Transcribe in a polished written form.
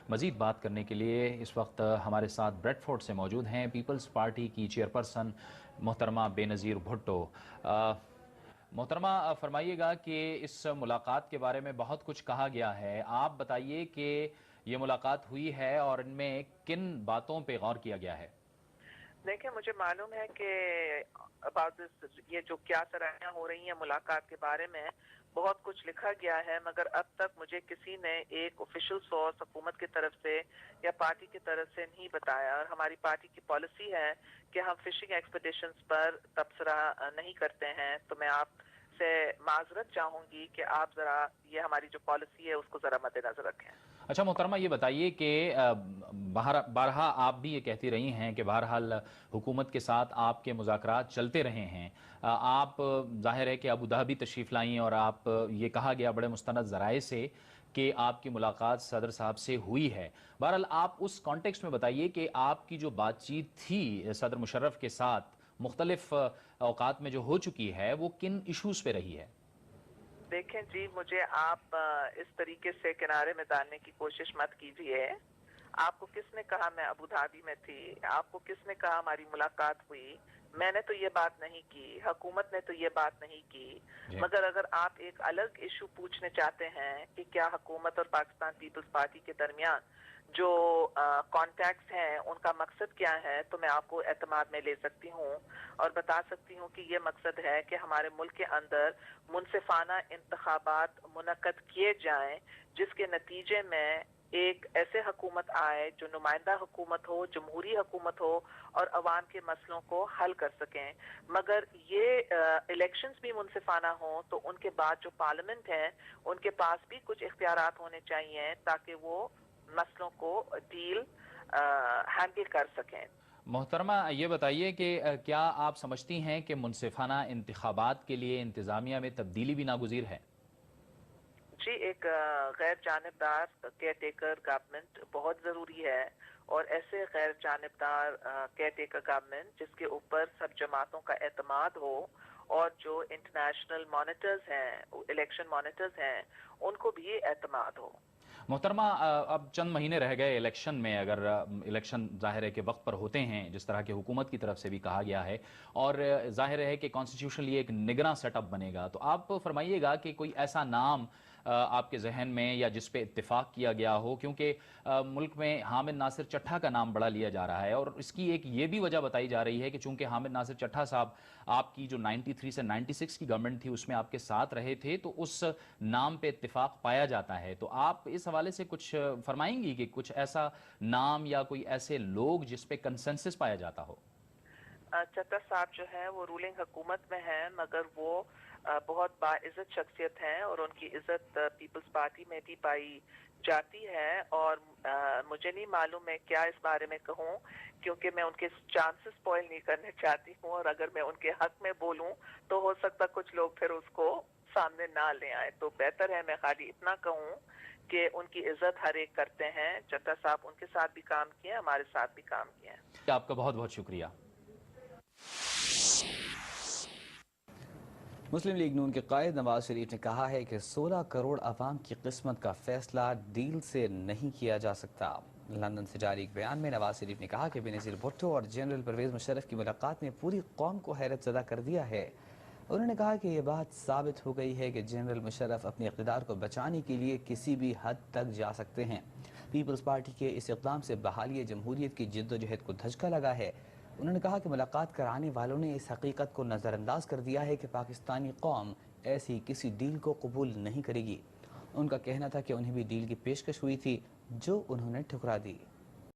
مزید بات کرنے کے لیے اس وقت ہمارے ساتھ بریڈ فورٹ سے موجود ہیں پیپلز پارٹی کی چیئرپرسن محترمہ بے نظیر بھٹو۔ محترمہ فرمائیے گا کہ اس ملاقات کے بارے میں بہت کچھ کہا گیا ہے، آپ بتائیے کہ یہ ملاقات ہوئی ہے اور ان میں کن باتوں پہ غور کیا گیا ہے؟ دیکھیں، مجھے معلوم ہے کہ یہ جو کیا سرائیاں ہو رہی ہیں ملاقات کے بارے میں بہت کچھ لکھا گیا ہے، مگر اب تک مجھے کسی نے ایک آفیشل سورس حکومت کی طرف سے یا پارٹی کی طرف سے نہیں بتایا، اور ہماری پارٹی کی پالیسی ہے کہ ہم فشنگ ایکسپیڈیشنز پر تبصرہ نہیں کرتے ہیں۔ تو میں آپ سے معذرت چاہوں گی کہ آپ ذرا یہ ہماری جو پالیسی ہے اس کو ذرا مد نظر رکھیں۔ اچھا محترمہ، یہ بتائیے کہ بارہا آپ بھی یہ کہتی رہی ہیں کہ بہرحال حکومت کے ساتھ آپ کے مذاکرات چلتے رہے ہیں، آپ ظاہر ہے کہ ابوظہبی تشریف لائیں اور آپ یہ کہا گیا بڑے مستند ذرائع سے کہ آپ کی ملاقات صدر صاحب سے ہوئی ہے۔ بہرحال آپ اس کانٹیکسٹ میں بتائیے کہ آپ کی جو بات چیت تھی صدر مشرف کے ساتھ مختلف اوقات میں جو ہو چکی ہے وہ کن ایشوز پہ رہی ہے؟ دیکھیں جی، مجھے آپ اس طریقے سے کنارے میں ڈالنے کی کوشش مت کیجیے۔ آپ کو کس نے کہا میں ابوظہبی میں تھی؟ آپ کو کس نے کہا ہماری ملاقات ہوئی؟ میں نے تو یہ بات نہیں کی، حکومت نے تو یہ بات نہیں کی۔ جی مگر اگر آپ ایک الگ ایشو پوچھنے چاہتے ہیں کہ کیا حکومت اور پاکستان پیپلز پارٹی کے درمیان جو کانٹیکٹس ہیں ان کا مقصد کیا ہے، تو میں آپ کو اعتماد میں لے سکتی ہوں اور بتا سکتی ہوں کہ یہ مقصد ہے کہ ہمارے ملک کے اندر منصفانہ انتخابات منعقد کیے جائیں، جس کے نتیجے میں ایک ایسے حکومت آئے جو نمائندہ حکومت ہو، جمہوری حکومت ہو اور عوام کے مسئلوں کو حل کر سکیں۔ مگر یہ الیکشنز بھی منصفانہ ہوں تو ان کے بعد جو پارلیمنٹ ہے ان کے پاس بھی کچھ اختیارات ہونے چاہیے تاکہ وہ مسئلوں کو ہینڈل کر سکیں۔ محترمہ یہ بتائیے کہ کیا آپ سمجھتی ہیں کہ منصفانہ انتخابات کے لیے انتظامیہ میں تبدیلی بھی ناگزیر ہے؟ جی، ایک غیر جانبدار کیئر ٹیکر گورنمنٹ بہت ضروری ہے، اور ایسے غیر جانبدار کیئر ٹیکر گورنمنٹ جس کے اوپر سب جماعتوں کا اعتماد ہو اور جو انٹرنیشنل مانیٹرز ہیں، الیکشن مانیٹرز ہیں، ان کو بھی اعتماد ہو۔ محترمہ اب چند مہینے رہ گئے الیکشن میں، اگر الیکشن ظاہر ہے کہ وقت پر ہوتے ہیں جس طرح کہ حکومت کی طرف سے بھی کہا گیا ہے، اور ظاہر ہے کہ کانسٹیٹیوشنلی ایک نگراں سیٹ اپ بنے گا، تو آپ فرمائیے گا کہ کوئی ایسا نام آپ کے ذہن میں یا جس پہ اتفاق کیا گیا ہو، کیونکہ ملک میں حامد ناصر چٹھا کا نام بڑا لیا جا رہا ہے، اور اس کی ایک یہ بھی وجہ بتائی جا رہی ہے کہ چونکہ حامد ناصر چٹھا صاحب آپ کی جو 93 سے 96 کی گورنمنٹ تھی اس میں آپ کے ساتھ رہے تھے، تو اس نام پہ اتفاق پایا جاتا ہے۔ تو آپ اس حوالے سے کچھ فرمائیں گی کہ کچھ ایسا نام یا کوئی ایسے لوگ جس پہ کنسنسس پایا جاتا ہو؟ چٹر صاحب جو ہے وہ رولنگ حکومت میں ہیں، مگر وہ بہت باعزت شخصیت ہیں اور ان کی عزت پیپلز پارٹی میں بھی پائی جاتی ہے، اور مجھے نہیں معلوم میں کیا اس بارے میں کہوں، کیونکہ میں ان کے چانسز سپوائل نہیں کرنے چاہتی ہوں، اور اگر میں ان کے حق میں بولوں تو ہو سکتا کچھ لوگ پھر اس کو سامنے نہ لے آئے، تو بہتر ہے میں خالی اتنا کہوں کہ ان کی عزت ہر ایک کرتے ہیں۔ چٹر صاحب ان کے ساتھ بھی کام کیے، ہمارے ساتھ بھی کام کیے ہیں۔ آپ کا بہت بہت شکریہ۔ مسلم لیگ نون کے قائد نواز شریف نے کہا ہے کہ 16 کروڑ عوام کی قسمت کا فیصلہ ڈیل سے نہیں کیا جا سکتا۔ لندن سے جاری ایک بیان میں نواز شریف نے کہا کہ بے نظیر بھٹو اور جنرل پرویز مشرف کی ملاقات نے پوری قوم کو حیرت زدہ کر دیا ہے۔ انہوں نے کہا کہ یہ بات ثابت ہو گئی ہے کہ جنرل مشرف اپنے اقتدار کو بچانے کے لیے کسی بھی حد تک جا سکتے ہیں۔ پیپلز پارٹی کے اس اقدام سے بحالی جمہوریت کی جد و جہد کو دھچکا لگا ہے۔ انہوں نے کہا کہ ملاقات کرانے والوں نے اس حقیقت کو نظر انداز کر دیا ہے کہ پاکستانی قوم ایسی کسی ڈیل کو قبول نہیں کرے گی۔ ان کا کہنا تھا کہ انہیں بھی ڈیل کی پیشکش ہوئی تھی جو انہوں نے ٹھکرا دی۔